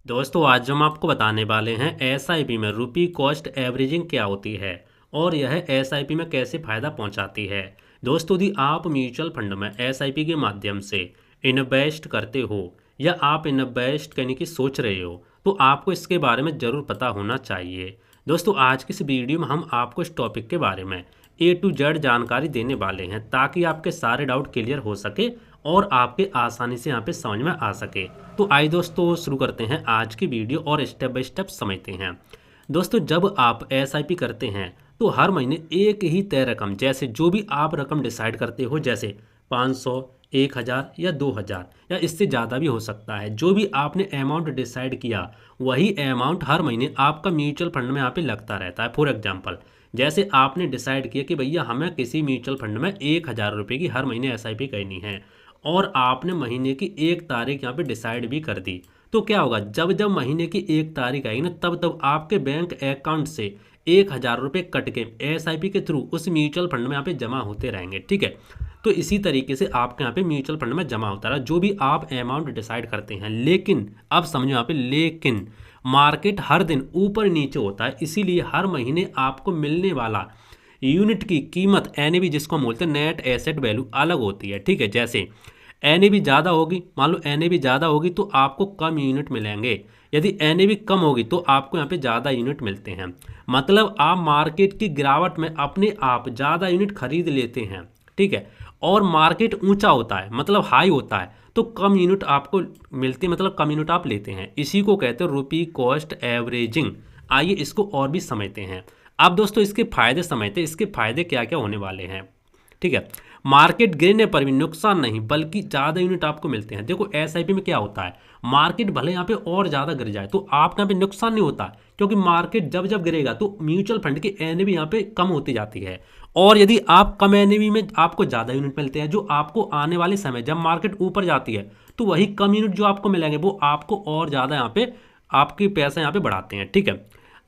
दोस्तों आज हम आपको बताने वाले हैं एसआईपी में रुपी कॉस्ट एवरेजिंग क्या होती है और यह एसआईपी में कैसे फ़ायदा पहुंचाती है। दोस्तों यदि आप म्यूचुअल फंड में एसआईपी के माध्यम से इन्वेस्ट करते हो या आप इन्वेस्ट करने की सोच रहे हो तो आपको इसके बारे में ज़रूर पता होना चाहिए। दोस्तों आज की इस वीडियो में हम आपको इस टॉपिक के बारे में ए टू जेड जानकारी देने वाले हैं ताकि आपके सारे डाउट क्लियर हो सके और आपके आसानी से यहाँ पे समझ में आ सके। तो आइए दोस्तों शुरू करते हैं आज की वीडियो और स्टेप बाय स्टेप समझते हैं। दोस्तों जब आप एसआईपी करते हैं तो हर महीने एक ही तय रकम, जैसे जो भी आप रकम डिसाइड करते हो, जैसे 500, 1000 या 2000 या इससे ज़्यादा भी हो सकता है, जो भी आपने अमाउंट डिसाइड किया वही अमाउंट हर महीने आपका म्यूचुअल फंड में यहाँ पे लगता रहता है। फॉर एग्जाम्पल जैसे आपने डिसाइड किया कि भैया हमें किसी म्यूचुअल फंड में 1000 रुपये की हर महीने एसआईपी करनी है और आपने महीने की 1 तारीख यहाँ पे डिसाइड भी कर दी, तो क्या होगा, जब जब महीने की 1 तारीख आएगी ना तब तब आपके बैंक अकाउंट से 1000 रुपये कट के एसआईपी के थ्रू उस म्यूचुअल फंड में यहाँ पे जमा होते रहेंगे। ठीक है, तो इसी तरीके से आपके यहाँ पे म्यूचुअल फंड में जमा होता रहा जो भी आप अमाउंट डिसाइड करते हैं। लेकिन अब समझो यहाँ पे लेकिन मार्केट हर दिन ऊपर नीचे होता है, इसीलिए हर महीने आपको मिलने वाला यूनिट की कीमत एनएवी जिसको हम बोलते हैं नेट एसेट वैल्यू अलग होती है। ठीक है, जैसे एनएवी ज़्यादा होगी, मान लो एनएवी ज़्यादा होगी तो आपको कम यूनिट मिलेंगे, यदि एनएवी कम होगी तो आपको यहाँ पे ज़्यादा यूनिट मिलते हैं। मतलब आप मार्केट की गिरावट में अपने आप ज़्यादा यूनिट खरीद लेते हैं। ठीक है, और मार्केट ऊंचा होता है मतलब हाई होता है तो कम यूनिट आपको मिलती है, मतलब कम यूनिट आप लेते हैं। इसी को कहते हैं रुपी कॉस्ट एवरेजिंग। आइए इसको और भी समझते हैं। अब दोस्तों इसके फायदे समझते हैं, इसके फायदे क्या क्या होने वाले हैं। ठीक है, मार्केट गिरने पर भी नुकसान नहीं बल्कि ज़्यादा यूनिट आपको मिलते हैं। देखो एसआईपी में क्या होता है, मार्केट भले यहाँ पे और ज़्यादा गिर जाए तो आपका यहाँ पे नुकसान नहीं होता, क्योंकि मार्केट जब जब गिरेगा तो म्यूचुअल फंड की एनएवी यहाँ पे कम होती जाती है। और यदि आप कम एनएवी में आपको ज़्यादा यूनिट मिलते हैं, जो आपको आने वाले समय जब मार्केट ऊपर जाती है तो वही कम यूनिट जो आपको मिलेंगे वो आपको और ज़्यादा यहाँ पे आपकी पैसा यहाँ पे बढ़ाते हैं। ठीक है,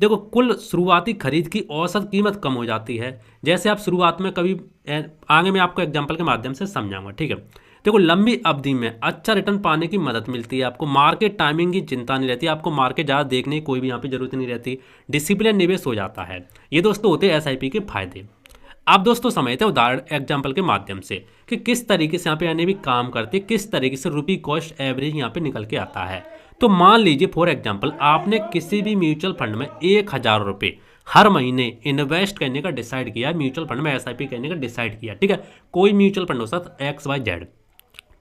देखो कुल शुरुआती खरीद की औसत कीमत कम हो जाती है। जैसे आप शुरुआत में कभी आगे मैं आपको एग्जांपल के माध्यम से समझाऊंगा। ठीक है, देखो लंबी अवधि में अच्छा रिटर्न पाने की मदद मिलती है, आपको मार्केट टाइमिंग की चिंता नहीं रहती, आपको मार्केट ज़्यादा देखने की कोई भी यहाँ पे जरूरत नहीं रहती, डिसिप्लिन निवेश हो जाता है। ये दोस्तों होते हैं एसआईपी के फायदे। आप दोस्तों समझते हैं उदाहरण एग्जाम्पल के माध्यम से कि किस तरीके से यहाँ पे एनएवी काम करती है, किस तरीके से रुपी कॉस्ट एवरेज यहाँ पे निकल के आता है। तो मान लीजिए फॉर एग्जाम्पल आपने किसी भी म्यूचुअल फंड में 1000 रुपये हर महीने इन्वेस्ट करने का डिसाइड किया, म्यूचुअल फंड में एसआईपी करने का डिसाइड किया। ठीक है, कोई म्यूचुअल फंड हो सकता है XYZ।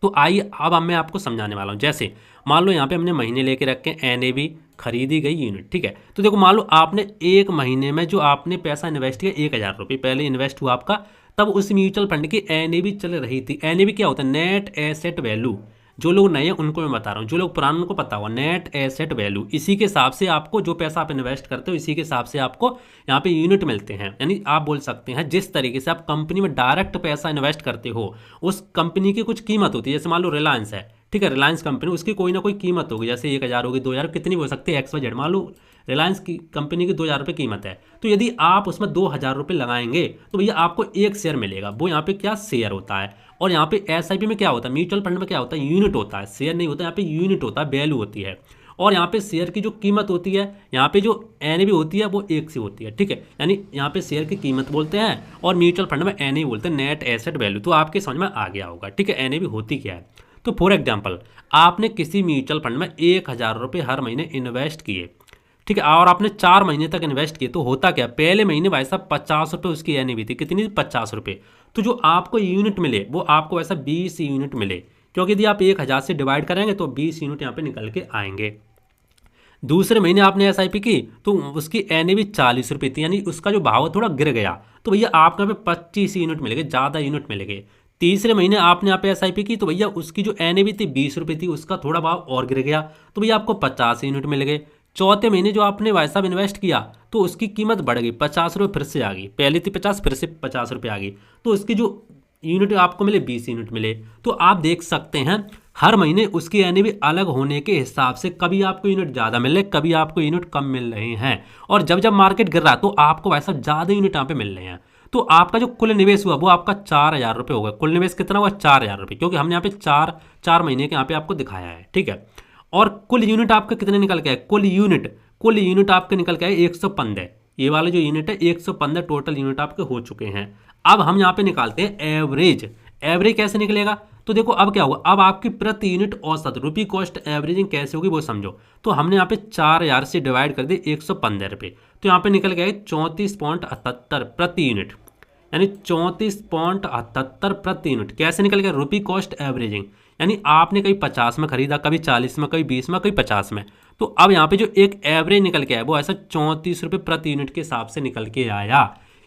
तो आइए अब मैं आपको समझाने वाला हूँ। जैसे मान लो यहाँ पे हमने महीने लेके रखे एनएवी खरीदी गई यूनिट। ठीक है, तो देखो मान लो आपने एक महीने में जो आपने पैसा इन्वेस्ट किया 1000 रुपये पहले इन्वेस्ट हुआ आपका, तब उस म्यूचुअल फंड की एनएवी चल रही थी। एनएवी क्या होता है, नेट एसेट वैल्यू। जो लोग नए हैं उनको मैं बता रहा हूँ, जो लोग पुराने उनको पता होगा, नेट एसेट वैल्यू। इसी के हिसाब से आपको जो पैसा आप इन्वेस्ट करते हो इसी के हिसाब से आपको यहाँ पे यूनिट मिलते हैं। यानी आप बोल सकते हैं जिस तरीके से आप कंपनी में डायरेक्ट पैसा इन्वेस्ट करते हो उस कंपनी की कुछ कीमत होती है। जैसे मान लो रिलायंस है, ठीक है, रिलायंस कंपनी, उसकी कोई ना कोई कीमत होगी, जैसे 1000 होगी, 2000, कितनी भी हो सकती है, XYZ। मान लो रिलायंस की कंपनी की 2000 रुपये कीमत है, तो यदि आप उसमें 2000 रुपये लगाएंगे तो भैया आपको एक शेयर मिलेगा, वो यहाँ पे क्या शेयर होता है। और यहाँ पे एसआईपी में क्या होता है, म्यूचुअल फंड में क्या होता है, यूनिट होता है, शेयर नहीं होता, यहाँ पे यूनिट होता है, वैल्यू होती है। और यहाँ पे शेयर की जो कीमत होती है, यहाँ पे जो एनएवी होती है वो एक सी होती है। ठीक है, यानी यहाँ पे शेयर की कीमत बोलते हैं और म्यूचुअल फंड में एनएवी बोलते हैं, नेट एसेट वैल्यू। तो आपके समझ में आ गया होगा। ठीक है, एनएवी होती क्या है। तो फॉर एग्जाम्पल आपने किसी म्यूचुअल फंड में 1000 रुपये हर महीने इन्वेस्ट किए, ठीक है, और आपने 4 महीने तक इन्वेस्ट किए, तो होता क्या, पहले महीने भाई साहब 50 रुपये उसकी एनएवी थी, कितनी, 50 रुपये। तो जो आपको यूनिट मिले वो आपको ऐसा 20 यूनिट मिले, क्योंकि यदि आप 1000 से डिवाइड करेंगे तो 20 यूनिट यहाँ पे निकल के आएंगे। दूसरे महीने आपने एसआईपी की तो उसकी एनएवी 40 रुपये थी, यानी उसका जो भाव थोड़ा गिर गया, तो भैया आपको यहाँ पे 25 यूनिट मिलेंगे, ज़्यादा यूनिट मिलेंगे। तीसरे महीने आपने यहाँ पे एसआईपी की तो भैया उसकी जो एनएवी थी 20 रुपये थी, उसका थोड़ा भाव और गिर गया, तो भैया आपको 50 यूनिट मिल गए। चौथे महीने जो आपने भाई साहब इन्वेस्ट किया तो उसकी कीमत बढ़ गई, 50 रुपये फिर से आ गई, पहले थी 50 फिर से 50 रुपये आ गई, तो उसकी जो यूनिट आपको मिले 20 यूनिट मिले। तो आप देख सकते हैं हर महीने उसकी एनएवी अलग होने के हिसाब से कभी आपको यूनिट ज़्यादा मिल रहे, कभी आपको यूनिट कम मिल रहे हैं। और जब जब मार्केट गिर रहा है तो आपको वैसा ज़्यादा यूनिट यहाँ पे मिल रहे हैं। तो आपका जो कुल निवेश हुआ वो आपका 4000 रुपये होगा। कुल निवेश कितना हुआ, 4000 रुपये, क्योंकि हमने यहाँ पे चार महीने के यहाँ पे आपको दिखाया है। ठीक है, और कुल यूनिट आपका कितने निकल के आए, कुल यूनिट आपके निकल के आए 115। ये वाला जो यूनिट है 115 टोटल यूनिट आपके हो चुके हैं। अब हम यहाँ पे निकालते हैं एवरेज। एवरेज कैसे निकलेगा, तो देखो अब क्या होगा, अब आपकी प्रति यूनिट औसत रुपी कॉस्ट एवरेजिंग कैसे होगी वो समझो। तो हमने यहाँ पे 4000 से डिवाइड कर दिए 115 रुपये, तो यहाँ पे निकल गया 34.78 प्रति यूनिट, यानी 34.78 प्रति यूनिट। कैसे निकल गया, रुपी कॉस्ट एवरेजिंग, यानी आपने कभी 50 में खरीदा, कभी 40 में, कभी 20 में, कभी 50 में। तो अब यहाँ पे जो एक एवरेज निकल के आया वो ऐसा 34 रुपये प्रति यूनिट के हिसाब से निकल के आया।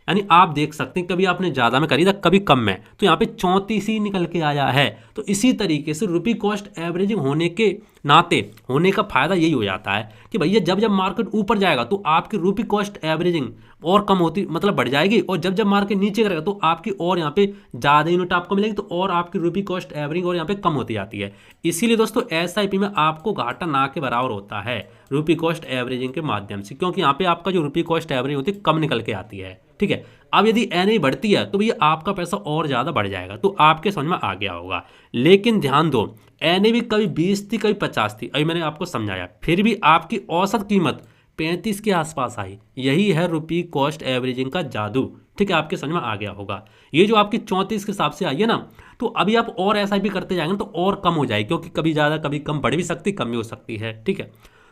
यानी आप देख सकते हैं कभी आपने ज़्यादा में खरीदा, कभी कम में, तो यहाँ पे 34 ही निकल के आया है। तो इसी तरीके से रुपी कॉस्ट एवरेजिंग होने के नाते होने का फायदा यही हो जाता है कि भैया जब जब मार्केट ऊपर जाएगा तो आपकी रुपी कॉस्ट एवरेजिंग और कम होती, मतलब बढ़ जाएगी, और जब जब मार्केट नीचे करेगा तो आपकी और यहाँ पे ज़्यादा यूनिट आपको मिलेगी, तो और आपकी रुपी कॉस्ट एवरेजिंग और यहाँ पे कम होती जाती है। इसीलिए दोस्तों एसआईपी में आपको घाटा ना के बराबर होता है रुपी कॉस्ट एवरेजिंग के माध्यम से, क्योंकि यहाँ पे आपका जो रुपी कॉस्ट एवरेज होती है कम निकल के आती है। ठीक है, अब यदि एनआई बढ़ती है तो भैया आपका पैसा और ज़्यादा बढ़ जाएगा, तो आपके समझ में आ गया होगा। लेकिन ध्यान दो, एनआई भी कभी 20 थी, कभी 50 थी, अभी मैंने आपको समझाया, फिर भी आपकी औसत कीमत 35 के आसपास आई। यही है रुपी कॉस्ट एवरेजिंग का जादू। ठीक है, आपके समझ में आ गया होगा। ये जो आपकी 34 के हिसाब से आई है ना, तो अभी आप और एसआईपी करते जाएंगे तो और कम हो जाएगी, क्योंकि कभी ज़्यादा कभी कम बढ़ भी सकती, कम भी हो सकती है। ठीक है,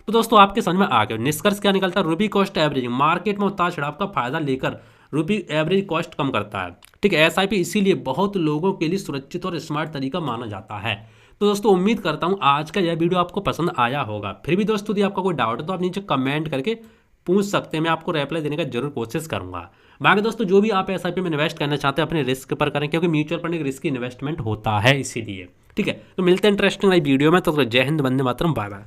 तो दोस्तों आपके समझ में आ गया। निष्कर्ष क्या निकलता है, रुपी कॉस्ट एवरेजिंग मार्केट में उतार चढ़ाव का फायदा लेकर रुपी एवरेज कॉस्ट कम करता है। ठीक है, एसआईपी इसीलिए बहुत लोगों के लिए सुरक्षित और स्मार्ट तरीका माना जाता है। तो दोस्तों उम्मीद करता हूँ आज का यह वीडियो आपको पसंद आया होगा। फिर भी दोस्तों यदि आपका कोई डाउट है तो आप नीचे कमेंट करके पूछ सकते हैं, मैं आपको रिप्लाई देने का जरूर कोशिश करूंगा। बाकी दोस्तों जो भी आप एसआईपी में इन्वेस्ट करना चाहते हैं अपने रिस्क पर करें, क्योंकि म्यूचुअल फंड एक रिस्की इन्वेस्टमेंट होता है इसीलिए। ठीक है, तो मिलते हैं इंटरेस्टिंग नई वीडियो में, तो जय हिंद, वंदे मातरम, बाय बाय।